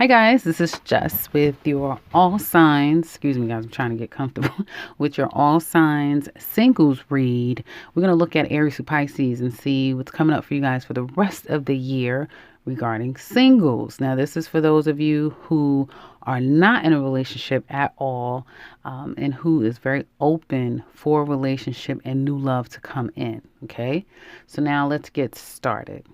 Hi guys, this is Jess with your all signs. Excuse me guys, I'm trying to get comfortable with your all signs singles read. We're going to look at Aries to Pisces and see what's coming up for you guys for the rest of the year regarding singles. Now, this is for those of you who are not in a relationship at all and who is very open for a relationship and new love to come in. Okay, so now let's get started.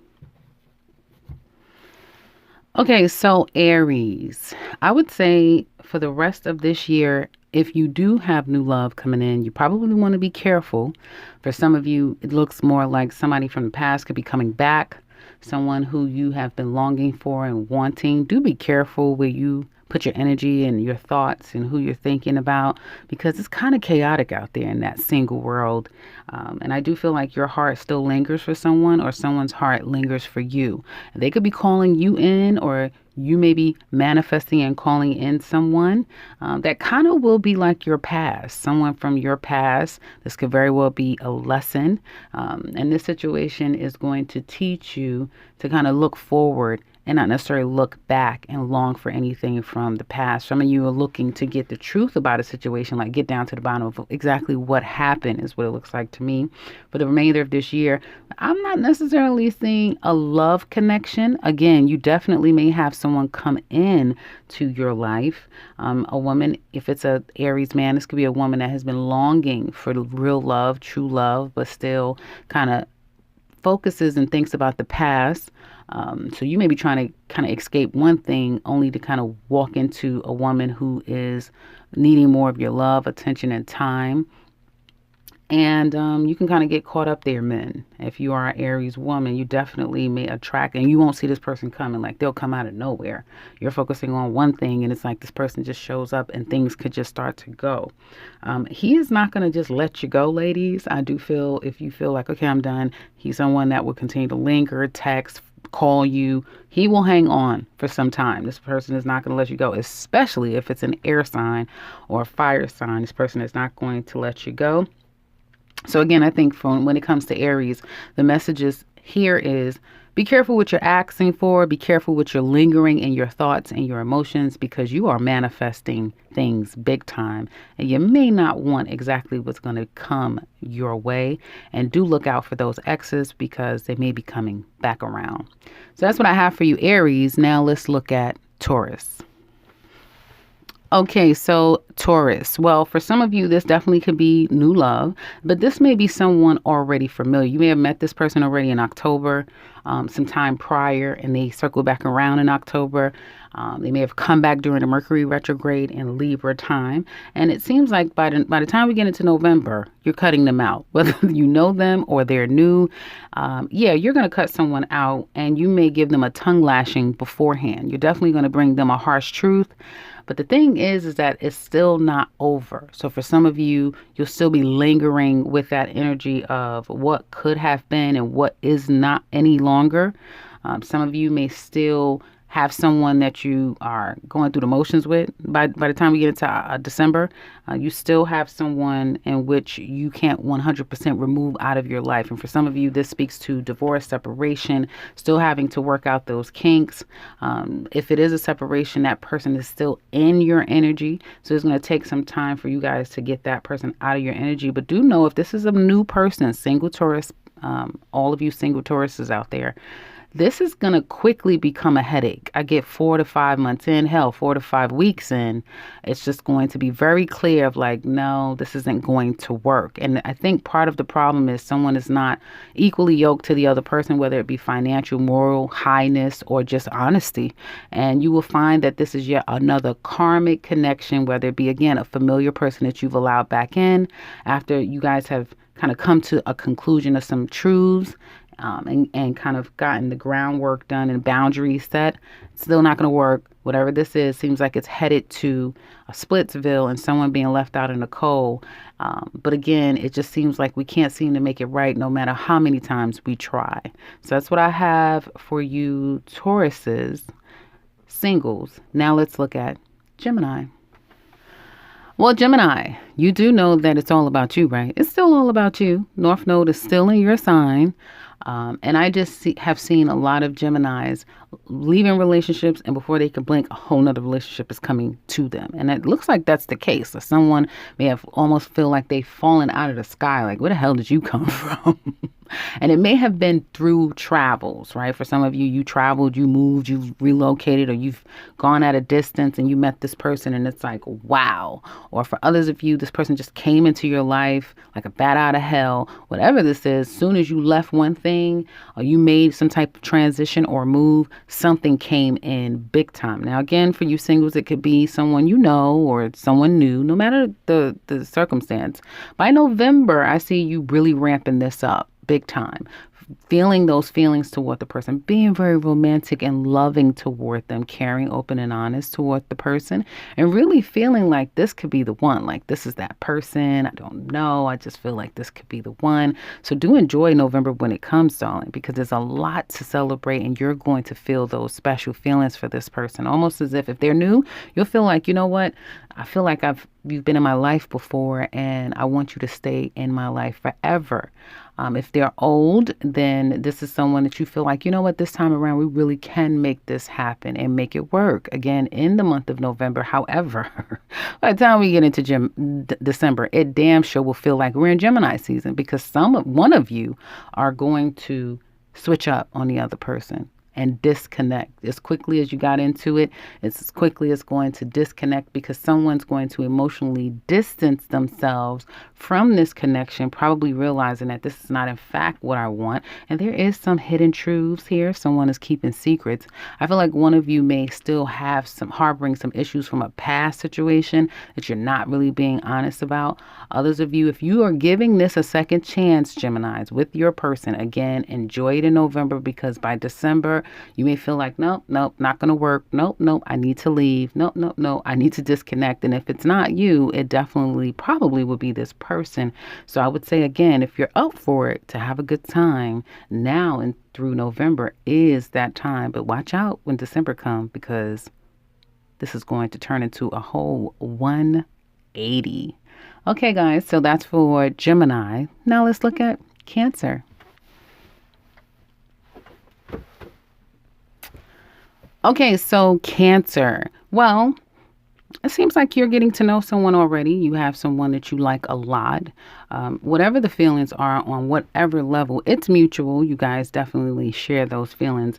Okay, so Aries, I would say for the rest of this year, if you do have new love coming in, you probably want to be careful. For some of you, it looks more like somebody from the past could be coming back, someone who you have been longing for and wanting. Do be careful where you put your energy and your thoughts and who you're thinking about, because it's kind of chaotic out there in that single world. And I do feel like your heart still lingers for someone, or someone's heart lingers for you. And they could be calling you in, or you may be manifesting and calling in someone that kind of will be like your past, someone from your past. This could very well be a lesson. And this situation is going to teach you to kind of look forward and not necessarily look back and long for anything from the past. Some of you are looking to get the truth about a situation, like get down to the bottom of exactly what happened, is what it looks like to me. For the remainder of this year, I'm not necessarily seeing a love connection. Again, you definitely may have someone come in to your life. A woman, if it's a Aries man, this could be a woman that has been longing for real love, true love, but still kind of focuses and thinks about the past. So you may be trying to kind of escape one thing only to kind of walk into a woman who is needing more of your love, attention, and time. And you can kind of get caught up there, men. If you are an Aries woman, you definitely may attract, and you won't see this person coming. Like, they'll come out of nowhere. You're focusing on one thing, and it's like this person just shows up, and things could just start to go. He is not going to just let you go, ladies. I do feel, if you feel like, okay, I'm done, he's someone that will continue to linger, text, call you. He will hang on for some time. This person is not going to let you go, especially if it's an air sign or a fire sign. This person is not going to let you go. So again, I think when it comes to Aries, the messages here is be careful what you're asking for. Be careful what you're lingering in your thoughts and your emotions, because you are manifesting things big time, and you may not want exactly what's going to come your way. And do look out for those exes, because they may be coming back around. So that's what I have for you, Aries. Now let's look at Taurus. Okay, so Taurus. Well, for some of you, this definitely could be new love, but this may be someone already familiar. You may have met this person already in October, some time prior, and they circle back around in October. They may have come back during the Mercury retrograde in Libra time. And it seems like by the time we get into November, you're cutting them out, whether you know them or they're new. You're going to cut someone out, and you may give them a tongue lashing beforehand. You're definitely going to bring them a harsh truth. But the thing is that it's still not over. So for some of you, you'll still be lingering with that energy of what could have been and what is not any longer. Some of you may still have someone that you are going through the motions with. By the time we get into December, you still have someone in which you can't 100% remove out of your life. And for some of you, this speaks to divorce, separation, still having to work out those kinks. If it is a separation, that person is still in your energy. So it's going to take some time for you guys to get that person out of your energy. But do know, if this is a new person, single Taurus, all of you single Tauruses out there, this is going to quickly become a headache. I get 4 to 5 months in, 4 to 5 weeks in. It's just going to be very clear of like, no, this isn't going to work. And I think part of the problem is someone is not equally yoked to the other person, whether it be financial, moral, highness, or just honesty. And you will find that this is yet another karmic connection, whether it be, again, a familiar person that you've allowed back in after you guys have kind of come to a conclusion of some truths. And kind of gotten the groundwork done and boundaries set. It's still not going to work. Whatever this is, seems like it's headed to a Splitsville and someone being left out in the cold. But again, it just seems like we can't seem to make it right no matter how many times we try. So that's what I have for you, Tauruses, singles. Now let's look at Gemini. Well, Gemini, you do know that it's all about you, right? It's still all about you. North Node is still in your sign. And I just have seen a lot of Geminis leaving relationships, and before they can blink, a whole nother relationship is coming to them. And it looks like that's the case. So someone may have almost feel like they've fallen out of the sky. Like, where the hell did you come from? And it may have been through travels, right? For some of you, you traveled, you moved, you relocated, or you've gone at a distance and you met this person and it's like, wow. Or for others of you, this person just came into your life like a bat out of hell. Whatever this is, soon as you left one thing or you made some type of transition or move, something came in big time. Now, again, for you singles, it could be someone you know or someone new, no matter the circumstance. By November, I see you really ramping this up big time, feeling those feelings toward the person, being very romantic and loving toward them, caring, open and honest toward the person, and really feeling like this could be the one, like this is that person. I don't know, I just feel like this could be the one. So do enjoy November when it comes, darling, because there's a lot to celebrate and you're going to feel those special feelings for this person, almost as if they're new, you'll feel like, you know what, I feel like you've been in my life before and I want you to stay in my life forever. If they're old, then this is someone that you feel like, you know what, this time around, we really can make this happen and make it work. Again, in the month of November, however, by the time we get into December, it damn sure will feel like we're in Gemini season because one of you are going to switch up on the other person and disconnect. As quickly as you got into it, it's as quickly as going to disconnect because someone's going to emotionally distance themselves from this connection, probably realizing that this is not in fact what I want. And there is some hidden truths here. Someone is keeping secrets. I feel like one of you may still have harboring some issues from a past situation that you're not really being honest about. Others of you, if you are giving this a second chance, Geminis, with your person, again, enjoy it in November because by December, you may feel like, nope, not going to work. Nope, I need to leave. Nope, I need to disconnect. And if it's not you, it definitely probably will be this person. So I would say, again, if you're up for it, to have a good time now and through November is that time. But watch out when December comes because this is going to turn into a whole 180. Okay, guys, so that's for Gemini. Now let's look at Cancer. Okay, so Cancer. Well, it seems like you're getting to know someone already. You have someone that you like a lot. Whatever the feelings are on whatever level, it's mutual. You guys definitely share those feelings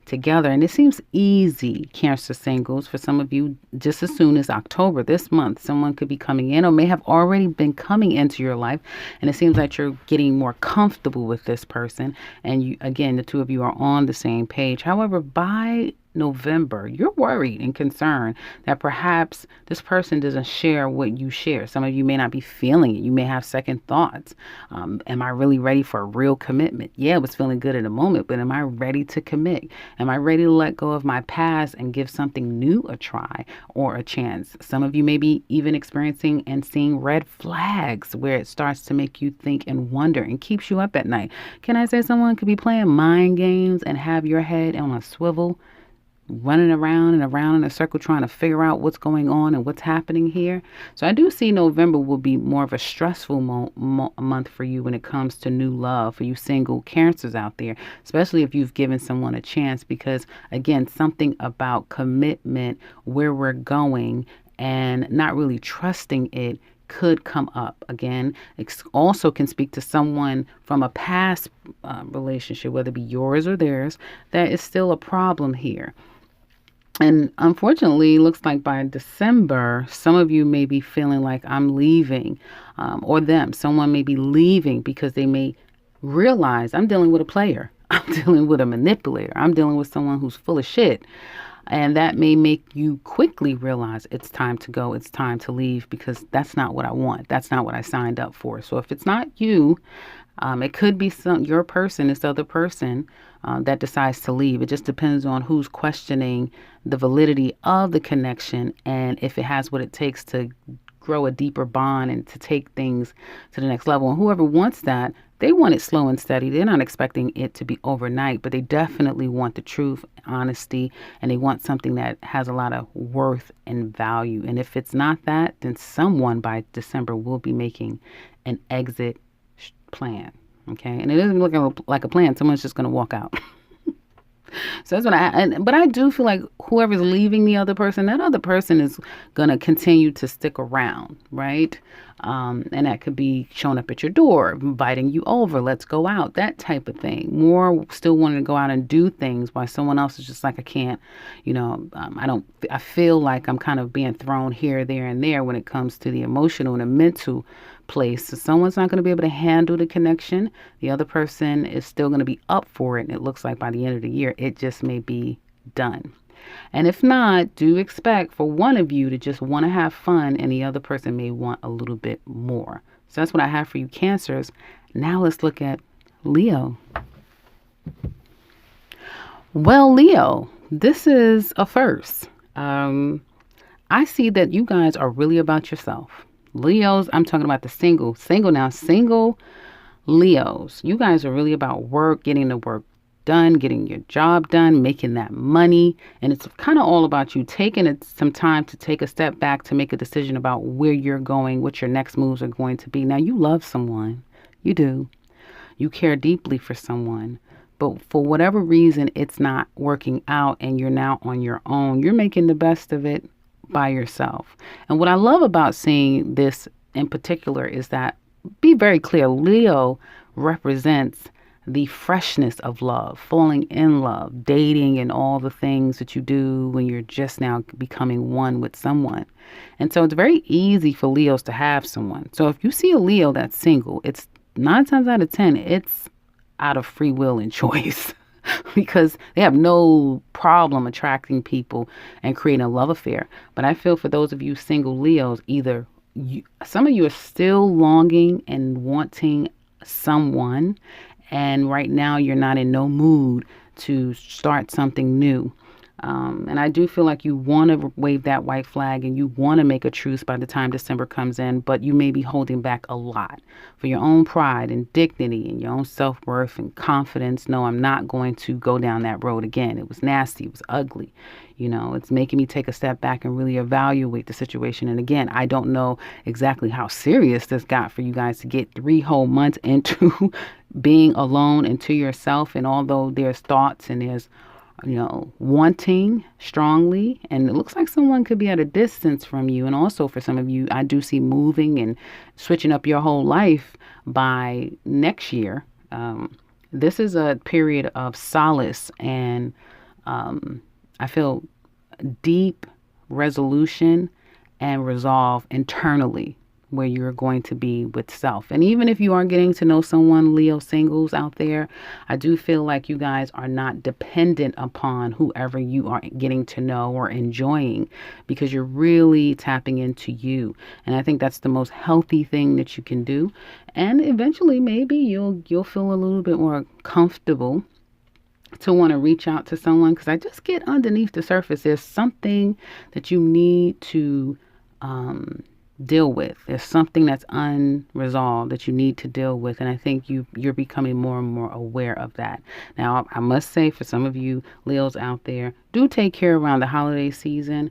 together. And it seems easy, Cancer singles, for some of you, just as soon as October, this month, someone could be coming in or may have already been coming into your life. And it seems like you're getting more comfortable with this person. And you, again, the two of you are on the same page. However, by November, you're worried and concerned that perhaps this person doesn't share what you share. Some of you may not be feeling it. You may have second thoughts. Am I really ready for a real commitment? Yeah, it was feeling good in the moment, but am I ready to commit? Am I ready to let go of my past and give something new a try or a chance? Some of you may be even experiencing and seeing red flags where it starts to make you think and wonder and keeps you up at night. Can I say someone could be playing mind games and have your head on a swivel, running around and around in a circle trying to figure out what's going on and what's happening here. So I do see November will be more of a stressful month for you when it comes to new love, for you single Cancers out there, especially if you've given someone a chance, because again, something about commitment, where we're going and not really trusting it could come up. Again, it also can speak to someone from a past relationship, whether it be yours or theirs, that is still a problem here. And unfortunately, it looks like by December, some of you may be feeling like I'm leaving, or them. Someone may be leaving because they may realize I'm dealing with a player. I'm dealing with a manipulator. I'm dealing with someone who's full of shit. And that may make you quickly realize it's time to go. It's time to leave because that's not what I want. That's not what I signed up for. So if it's not you, it could be your person, this other person that decides to leave. It just depends on who's questioning the validity of the connection and if it has what it takes to grow a deeper bond and to take things to the next level. And whoever wants that, they want it slow and steady. They're not expecting it to be overnight, but they definitely want the truth, honesty, and they want something that has a lot of worth and value. And if it's not that, then someone by December will be making an exit plan. Okay. And it doesn't look like a plan. Someone's just going to walk out. So that's what but I do feel like whoever's leaving the other person, that other person is going to continue to stick around, right? And that could be showing up at your door, inviting you over, let's go out, that type of thing. More still wanting to go out and do things while someone else is just like, I can't, I feel like I'm kind of being thrown here, there, and there when it comes to the emotional and the mental place. So someone's not going to be able to handle the connection. The other person is still going to be up for it. And it looks like by the end of the year, it just may be done. And if not, do expect for one of you to just want to have fun and the other person may want a little bit more. So that's what I have for you, Cancers. Now let's look at Leo. Well, Leo, this is a first. I see that you guys are really about yourself. Leos, I'm talking about the single Leos. You guys are really about work, getting the work done, getting your job done, making that money. And it's kind of all about you taking some time to take a step back to make a decision about where you're going, what your next moves are going to be. Now, you love someone. You do. You care deeply for someone. But for whatever reason, it's not working out and you're now on your own. You're making the best of it by yourself. And what I love about seeing this in particular is that, be very clear, Leo represents the freshness of love, falling in love, dating, and all the things that you do when you're just now becoming one with someone. And so it's very easy for Leos to have someone. So if you see a Leo that's single, it's 9 times out of 10, it's out of free will and choice. Because they have no problem attracting people and creating a love affair. But I feel for those of you single Leos, some of you are still longing and wanting someone, and right now you're not in no mood to start something new. And I do feel like you want to wave that white flag and you want to make a truce by the time December comes in, but you may be holding back a lot for your own pride and dignity and your own self-worth and confidence. No, I'm not going to go down that road again. It was nasty. It was ugly. It's making me take a step back and really evaluate the situation. And again, I don't know exactly how serious this got for you guys to get 3 whole months into being alone and to yourself. And although there's thoughts and there's wanting strongly, and it looks like someone could be at a distance from you. And also for some of you, I do see moving and switching up your whole life by next year. This is a period of solace and I feel deep resolution and resolve internally where you're going to be with self. And even if you are getting to know someone, Leo singles out there, I do feel like you guys are not dependent upon whoever you are getting to know or enjoying, because you're really tapping into you. And I think that's the most healthy thing that you can do. And eventually maybe you'll feel a little bit more comfortable to want to reach out to someone, because I just get underneath the surface. There's something that you need to deal with. There's something that's unresolved that you need to deal with. And I think you're becoming more and more aware of that. Now, I must say, for some of you Leos out there, do take care around the holiday season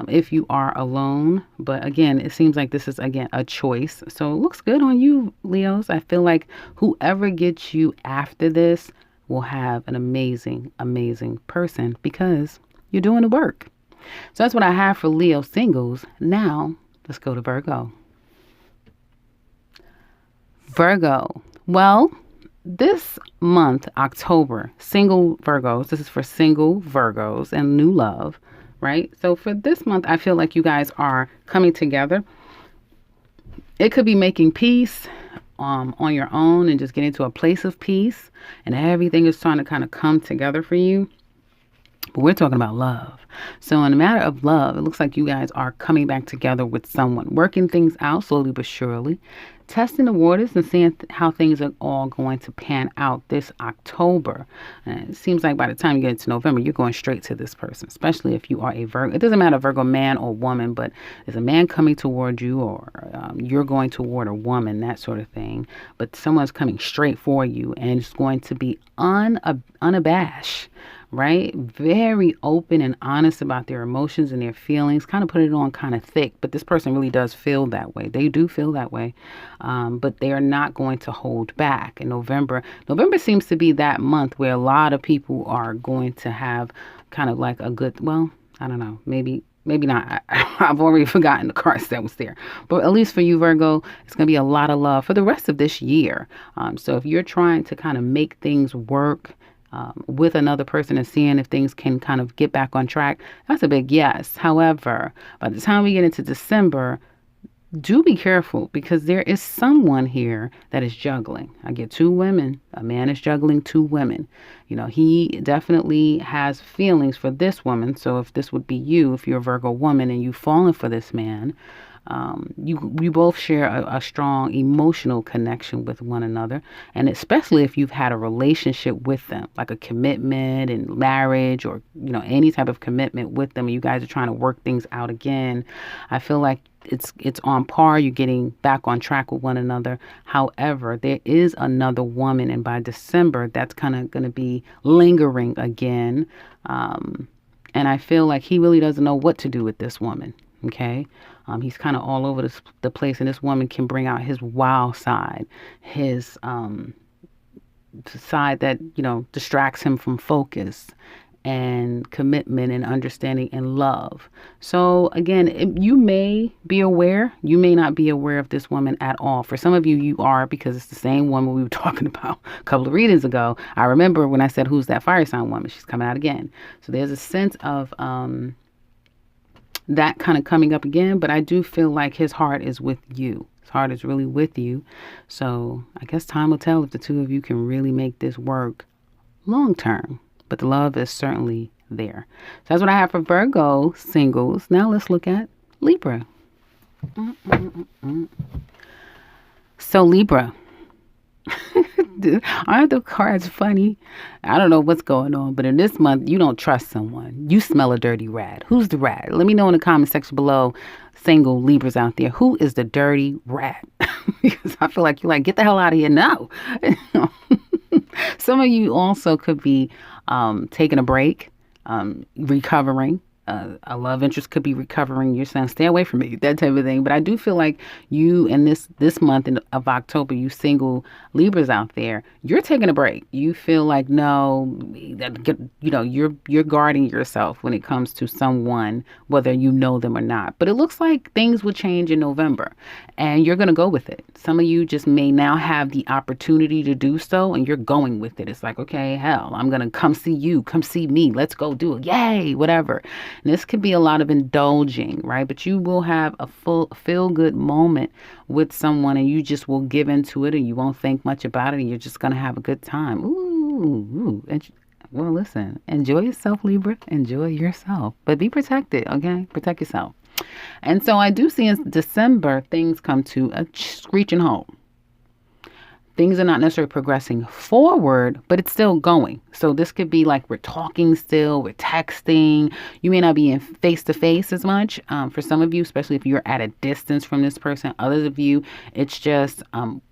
if you are alone. But again, it seems like this is, again, a choice. So it looks good on you, Leos. I feel like whoever gets you after this will have an amazing, amazing person, because you're doing the work. So that's what I have for Leo singles. Now, let's go to Virgo. Virgo. Well, this month, October, single Virgos, this is for single Virgos and new love, right? So for this month, I feel like you guys are coming together. It could be making peace on your own and just getting to a place of peace, and everything is trying to kind of come together for you. But we're talking about love. So in the matter of love, it looks like you guys are coming back together with someone, working things out slowly but surely, testing the waters and seeing how things are all going to pan out this October. And it seems like by the time you get into November, you're going straight to this person, especially if you are a Virgo. It doesn't matter, Virgo man or woman, but there's a man coming toward you, or you're going toward a woman, that sort of thing. But someone's coming straight for you, and it's going to be unabashed right? Very open and honest about their emotions and their feelings, kind of put it on kind of thick, but this person really does feel that way. They do feel that way, but they are not going to hold back. In November seems to be that month where a lot of people are going to have kind of like a good, well, I don't know, maybe not. I've already forgotten the cards that was there. But at least for you, Virgo, it's going to be a lot of love for the rest of this year. So if you're trying to kind of make things work with another person and seeing if things can kind of get back on track, that's a big yes. However, by the time we get into December, do be careful because there is someone here that is juggling. I get two women. A man is juggling two women. You know, he definitely has feelings for this woman. So if this would be you, if you're a Virgo woman and you've fallen for this man, you both share a strong emotional connection with one another, and especially if you've had a relationship with them, like a commitment in marriage or any type of commitment with them, and you guys are trying to work things out again. I feel like it's on par. You're getting back on track with one another. However, there is another woman, and by December, that's kind of going to be lingering again. And I feel like he really doesn't know what to do with this woman. Okay. He's kind of all over the place, and this woman can bring out his wild side, his side that, distracts him from focus and commitment and understanding and love. So again, you may be aware, you may not be aware of this woman at all. For some of you, you are, because it's the same woman we were talking about a couple of readings ago. I remember when I said, who's that fire sign woman? She's coming out again. So there's a sense of that kind of coming up again, but I do feel like his heart is with you. His heart is really with you. So I guess time will tell if the two of you can really make this work long term. But the love is certainly there. So that's what I have for Virgo singles. Now let's look at Libra. So Libra. Aren't the cards funny? I don't know what's going on, but in this month, you don't trust someone. You smell a dirty rat. Who's the rat? Let me know in the comment section below, single Libras out there. Who is the dirty rat? Because I feel like you're like, get the hell out of here now. Some of you also could be taking a break, recovering. A love interest could be recovering. You're saying, stay away from me, that type of thing. But I do feel like you in this month of October, you single Libras out there, you're taking a break. You feel like, no, you're guarding yourself when it comes to someone, whether you know them or not. But it looks like things will change in November and you're going to go with it. Some of you just may now have the opportunity to do so and you're going with it. It's like, okay, hell, I'm going to come see you, come see me. Let's go do it. Yay, whatever. And this could be a lot of indulging, right? But you will have a full feel-good moment with someone and you just will give into it and you won't think much about it and you're just going to have a good time. Ooh. Well, listen, enjoy yourself, Libra. Enjoy yourself. But be protected, okay? Protect yourself. And so I do see in December, things come to a screeching halt. Things are not necessarily progressing forward, but it's still going. So this could be like we're talking still, we're texting. You may not be in face-to-face as much. For some of you, especially if you're at a distance from this person. Others of you, it's just,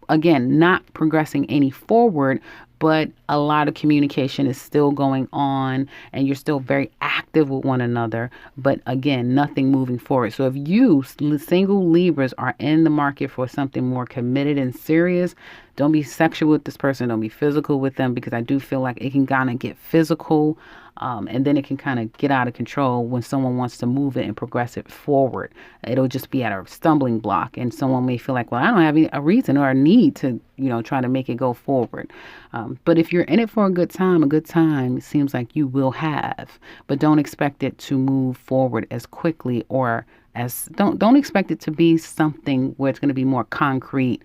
again, not progressing any forward, but a lot of communication is still going on and you're still very active with one another. But again, nothing moving forward. So if you single Libras are in the market for something more committed and serious, don't be sexual with this person. Don't be physical with them, because I do feel like it can kind of get physical. And then it can kind of get out of control when someone wants to move it and progress it forward. It'll just be at a stumbling block. And someone may feel like, well, I don't have a reason or a need to, try to make it go forward. But if you're in it for a good time, it seems like you will have. But don't expect it to move forward as quickly or don't expect it to be something where it's going to be more concrete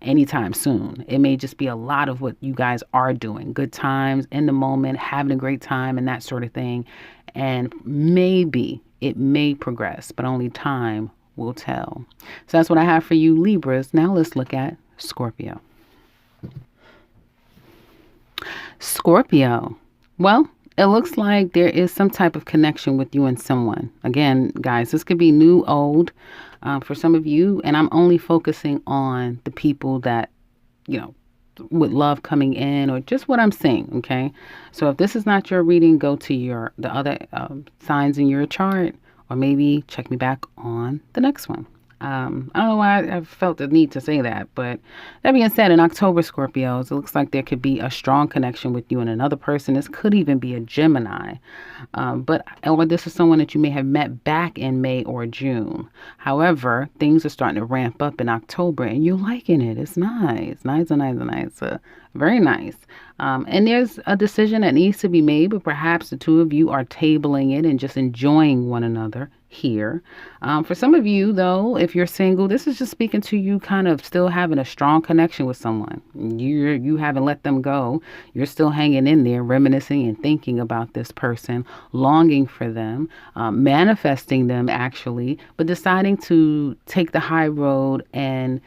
anytime soon. It may just be a lot of what you guys are doing. Good times, in the moment, having a great time and that sort of thing. And maybe it may progress, but only time will tell. So that's what I have for you, Libras. Now let's look at Scorpio. Scorpio. Well, it looks like there is some type of connection with you and someone. Again, guys, this could be new, old. For some of you, and I'm only focusing on the people that, with love coming in or just what I'm seeing, okay? So if this is not your reading, go to the other signs in your chart, or maybe check me back on the next one. I don't know why I felt the need to say that, but that being said, in October, Scorpios, it looks like there could be a strong connection with you and another person. This could even be a Gemini, or this is someone that you may have met back in May or June. However, things are starting to ramp up in October, and you're liking it. It's nice, very nice. And there's a decision that needs to be made, but perhaps the two of you are tabling it and just enjoying one another here. For some of you, though, if you're single, this is just speaking to you kind of still having a strong connection with someone. You haven't let them go. You're still hanging in there, reminiscing and thinking about this person, longing for them, manifesting them actually, but deciding to take the high road and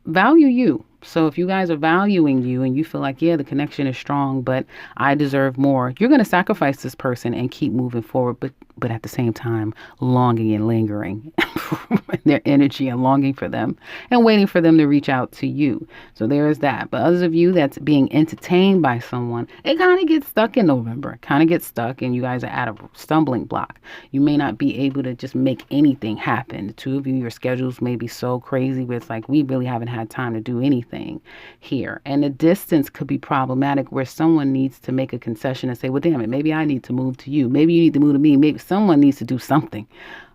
value you. So if you guys are valuing you and you feel like, yeah, the connection is strong, but I deserve more, you're going to sacrifice this person and keep moving forward, but at the same time, longing and lingering their energy and longing for them and waiting for them to reach out to you. So there is that. But others of you that's being entertained by someone, it kind of gets stuck in November, and you guys are at a stumbling block. You may not be able to just make anything happen. The two of you, your schedules may be so crazy, but it's like we really haven't had time to do anything here. And the distance could be problematic where someone needs to make a concession and say, well, damn it, maybe I need to move to you. Maybe you need to move to me. Maybe someone needs to do something.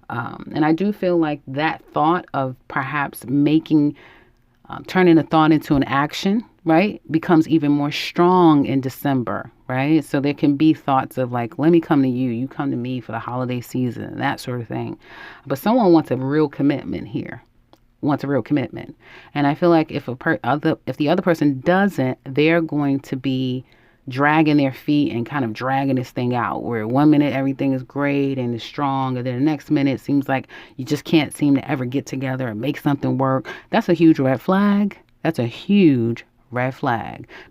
And I do feel like that thought of perhaps turning a thought into an action, right, becomes even more strong in December, right? So there can be thoughts of like, let me come to you, you come to me for the holiday season, that sort of thing. But someone wants a real commitment here. And I feel like if the other person doesn't, they're going to be dragging their feet and kind of dragging this thing out, where 1 minute everything is great and is strong, and then the next minute it seems like you just can't seem to ever get together and make something work. That's a huge red flag.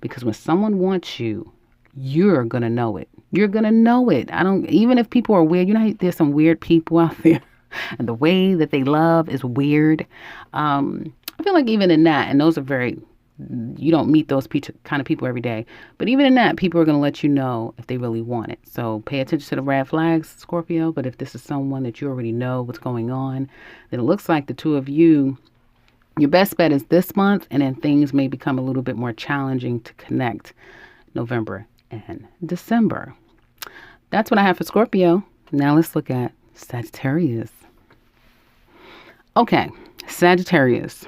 Because when someone wants you, you're gonna know it. Even if people are weird, there's some weird people out there and the way that they love is weird. I feel like even in that, and those are you don't meet those kind of people every day, but even in that, people are going to let you know if they really want it. So pay attention to the red flags, Scorpio. But if this is someone that you already know what's going on, then it looks like the two of you, your best bet is this month, and then things may become a little bit more challenging to connect November and December. That's what I have for Scorpio. Now let's look at Sagittarius. Okay, Sagittarius.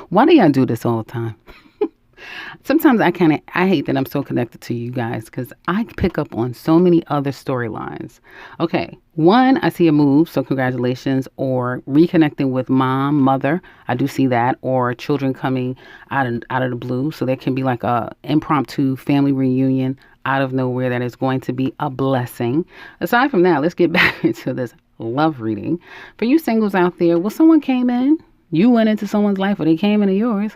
Why do y'all do this all the time? Sometimes I hate that I'm so connected to you guys, because I pick up on so many other storylines. Okay, one, I see a move, so congratulations, or reconnecting with mother. I do see that, or children coming out of the blue. So there can be like a impromptu family reunion out of nowhere that is going to be a blessing. Aside from that, let's get back into this love reading. For you singles out there, someone came in, you went into someone's life, or they came into yours.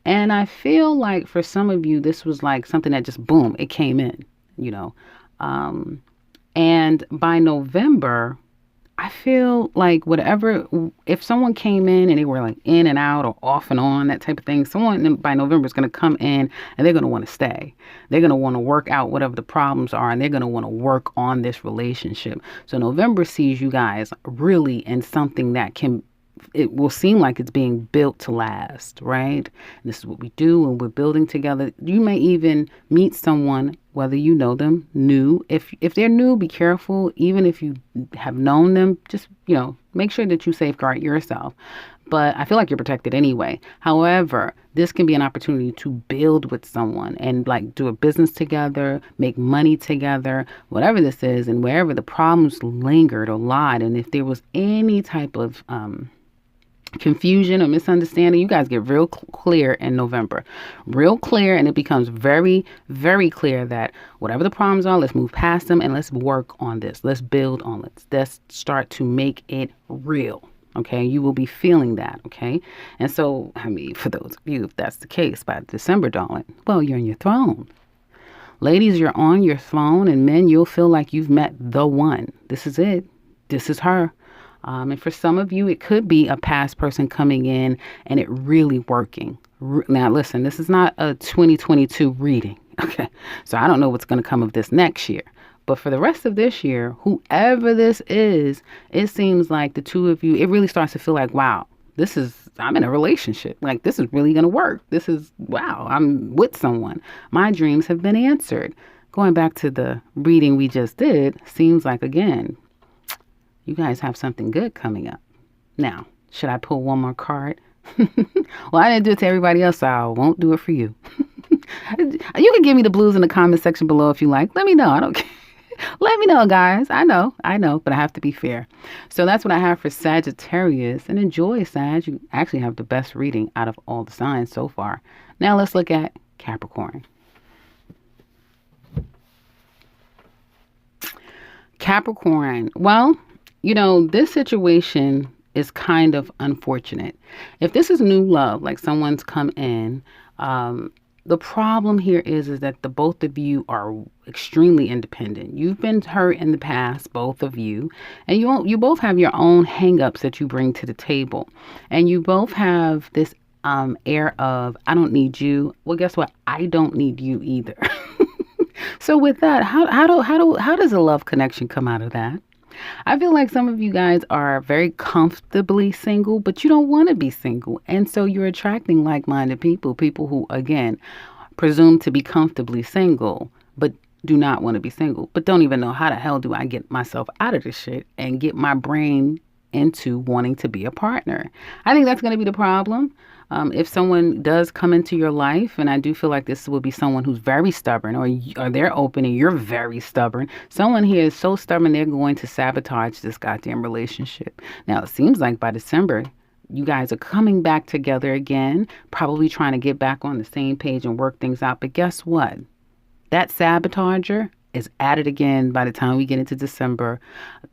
And I feel like for some of you, this was like something that just, boom, it came in, and by November, I feel like if someone came in and they were like in and out or off and on, that type of thing, someone by November is going to come in and they're going to want to stay. They're going to want to work out whatever the problems are, and they're going to want to work on this relationship. So November sees you guys really in something that it will seem like it's being built to last, right? And this is what we do when we're building together. You may even meet someone, whether you know them, new. If they're new, be careful. Even if you have known them, just, make sure that you safeguard yourself. But I feel like you're protected anyway. However, this can be an opportunity to build with someone and like do a business together, make money together, whatever this is, and wherever the problems lingered or lied. And if there was any type of confusion or misunderstanding, you guys get real clear in November. Real clear, and it becomes very, very clear that whatever the problems are, let's move past them and let's work on this. Let's build on it. Let's start to make it real. Okay, you will be feeling that. Okay, and so, for those of you, if that's the case, by December, darling, you're on your throne. Ladies, you're on your throne, and men, you'll feel like you've met the one. This is it. This is her. And for some of you, it could be a past person coming in and it really working. Now, listen, this is not a 2022 reading. Okay. So I don't know what's going to come of this next year. But for the rest of this year, whoever this is, it seems like the two of you, it really starts to feel like, wow, I'm in a relationship. Like, this is really going to work. Wow, I'm with someone. My dreams have been answered. Going back to the reading we just did, seems like, again, you guys have something good coming up. Now, should I pull one more card? Well, I didn't do it to everybody else, so I won't do it for you. You can give me the blues in the comment section below if you like. Let me know. I don't care. Let me know, guys. I know, but I have to be fair. So that's what I have for Sagittarius. And enjoy, Sag. You actually have the best reading out of all the signs so far. Now let's look at Capricorn. Capricorn. Well, this situation is kind of unfortunate. If this is new love, like someone's come in, the problem here is that the both of you are extremely independent. You've been hurt in the past, both of you, and you both have your own hangups that you bring to the table, and you both have this air of I don't need you. Well, guess what? I don't need you either. So with that, how does a love connection come out of that? I feel like some of you guys are very comfortably single, but you don't want to be single. And so you're attracting like-minded people who, again, presume to be comfortably single, but do not want to be single, but don't even know how the hell do I get myself out of this shit and get my brain into wanting to be a partner. I think that's going to be the problem. If someone does come into your life, and I do feel like this will be someone who's very stubborn, or they're open and you're very stubborn. Someone here is so stubborn they're going to sabotage this goddamn relationship. Now, it seems like by December, you guys are coming back together again, probably trying to get back on the same page and work things out. But guess what? That sabotager is at it again by the time we get into December,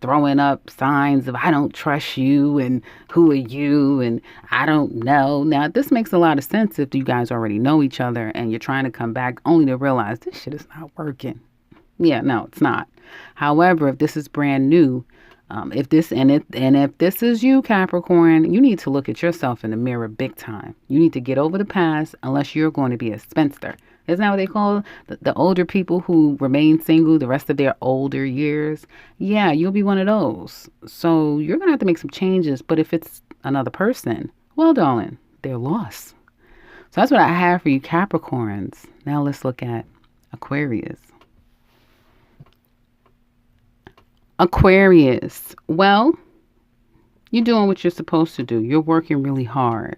throwing up signs of I don't trust you and who are you and I don't know. Now, this makes a lot of sense if you guys already know each other and you're trying to come back only to realize this shit is not working. Yeah, no, it's not. However, if this is brand new, if this is you, Capricorn, you need to look at yourself in the mirror big time. You need to get over the past unless you're going to be a spinster. Isn't that what they call the older people who remain single the rest of their older years? Yeah, you'll be one of those. So you're going to have to make some changes. But if it's another person, well, darling, they're lost. So that's what I have for you, Capricorns. Now let's look at Aquarius. Aquarius. Well, you're doing what you're supposed to do. You're working really hard.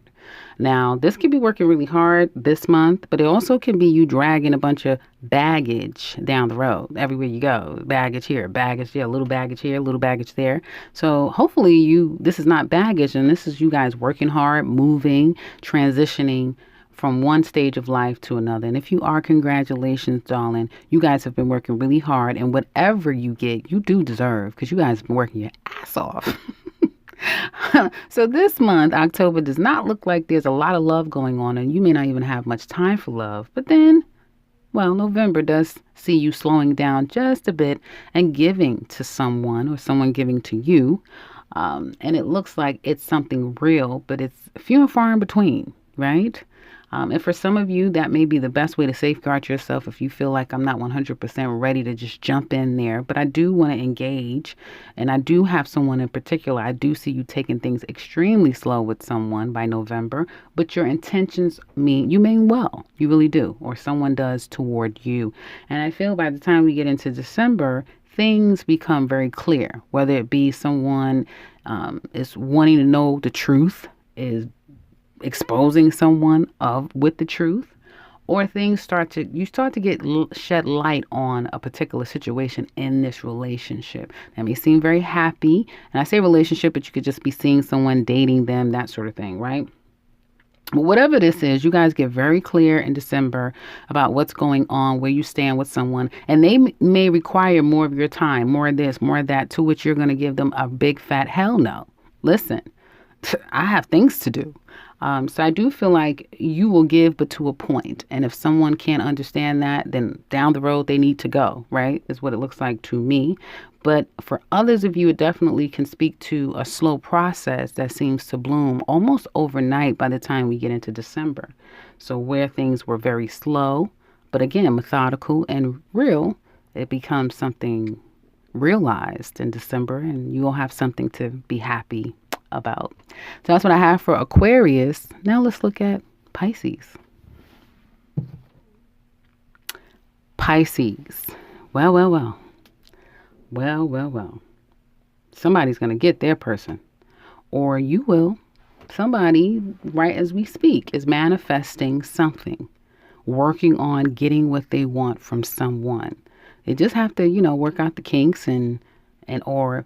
Now, this could be working really hard this month, but it also can be you dragging a bunch of baggage down the road. Everywhere you go, baggage here, a little baggage here, a little baggage there. So hopefully this is not baggage, and this is you guys working hard, moving, transitioning from one stage of life to another. And if you are, congratulations, darling. You guys have been working really hard, and whatever you get, you do deserve, because you guys have been working your ass off. So this month, October, does not look like there's a lot of love going on, and you may not even have much time for love. But then, well, November does see you slowing down just a bit and giving to someone or someone giving to you. And it looks like it's something real, but it's few and far in between, right? And for some of you, that may be the best way to safeguard yourself if you feel like I'm not 100% ready to just jump in there. But I do want to engage, and I do have someone in particular. I do see you taking things extremely slow with someone by November, but your intentions mean well. You really do, or someone does toward you. And I feel by the time we get into December, things become very clear, whether it be someone is wanting to know the truth, is exposing someone with the truth, or you start to get shed light on a particular situation in this relationship. That may seem very happy, and I say relationship, but you could just be seeing someone, dating them, that sort of thing, right? But whatever this is, you guys get very clear in December about what's going on, where you stand with someone, and they may require more of your time, more of this, more of that, to which you're going to give them a big fat hell no. Listen, I have things to do. So I do feel like you will give, but to a point. And if someone can't understand that, then down the road they need to go, right? Is what it looks like to me. But for others of you, it definitely can speak to a slow process that seems to bloom almost overnight by the time we get into December. So where things were very slow, but again, methodical and real, it becomes something realized in December, and you will have something to be happy about. So that's what I have for Aquarius. Now let's look at Pisces. Pisces. Well, well, well. Well, well, well. Somebody's going to get their person, or you will. Somebody, right as we speak, is manifesting something, working on getting what they want from someone. They just have to, work out the kinks and or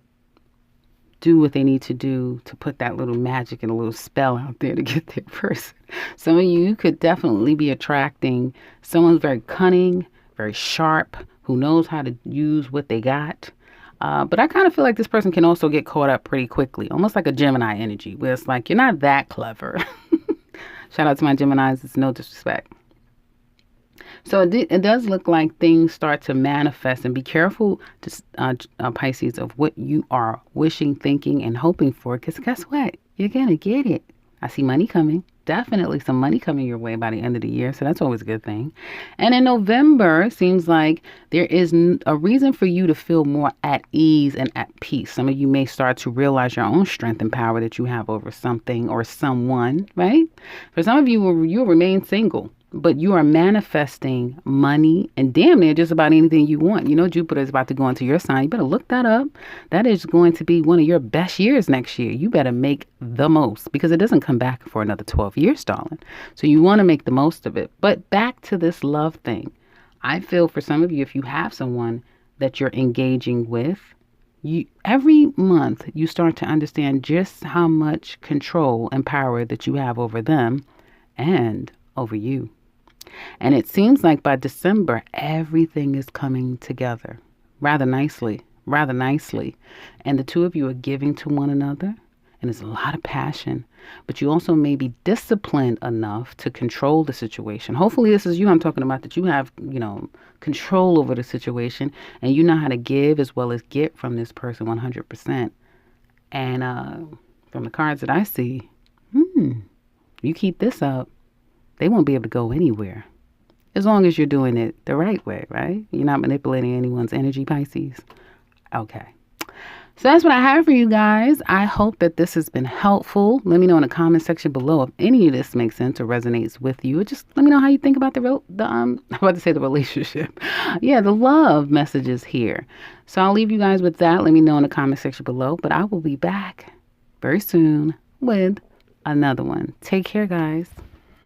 do what they need to do to put that little magic and a little spell out there to get their person. Some of you could definitely be attracting someone very cunning, very sharp, who knows how to use what they got. But I kind of feel like this person can also get caught up pretty quickly, almost like a Gemini energy, where it's like, you're not that clever. Shout out to my Geminis. It's no disrespect. So it does look like things start to manifest, and be careful, Pisces, of what you are wishing, thinking, and hoping for, because guess what? You're going to get it. I see money coming. Definitely some money coming your way by the end of the year, so that's always a good thing. And in November, it seems like there is a reason for you to feel more at ease and at peace. Some of you may start to realize your own strength and power that you have over something or someone, right? For some of you, you'll remain single, but you are manifesting money and damn near just about anything you want. Jupiter is about to go into your sign. You better look that up. That is going to be one of your best years next year. You better make the most, because it doesn't come back for another 12 years, darling. So you want to make the most of it. But back to this love thing. I feel for some of you, if you have someone that you're engaging with, every month you start to understand just how much control and power that you have over them and over you. And it seems like by December, everything is coming together rather nicely. And the two of you are giving to one another, and there's a lot of passion, but you also may be disciplined enough to control the situation. Hopefully this is you I'm talking about, that you have, control over the situation, and you know how to give as well as get from this person 100%. And from the cards that I see, you keep this up, they won't be able to go anywhere. As long as you're doing it the right way, right? You're not manipulating anyone's energy, Pisces. Okay. So that's what I have for you guys. I hope that this has been helpful. Let me know in the comment section below if any of this makes sense or resonates with you. Or just let me know how you think about I'm about to say the relationship. Yeah, the love messages here. So I'll leave you guys with that. Let me know in the comment section below. But I will be back very soon with another one. Take care, guys.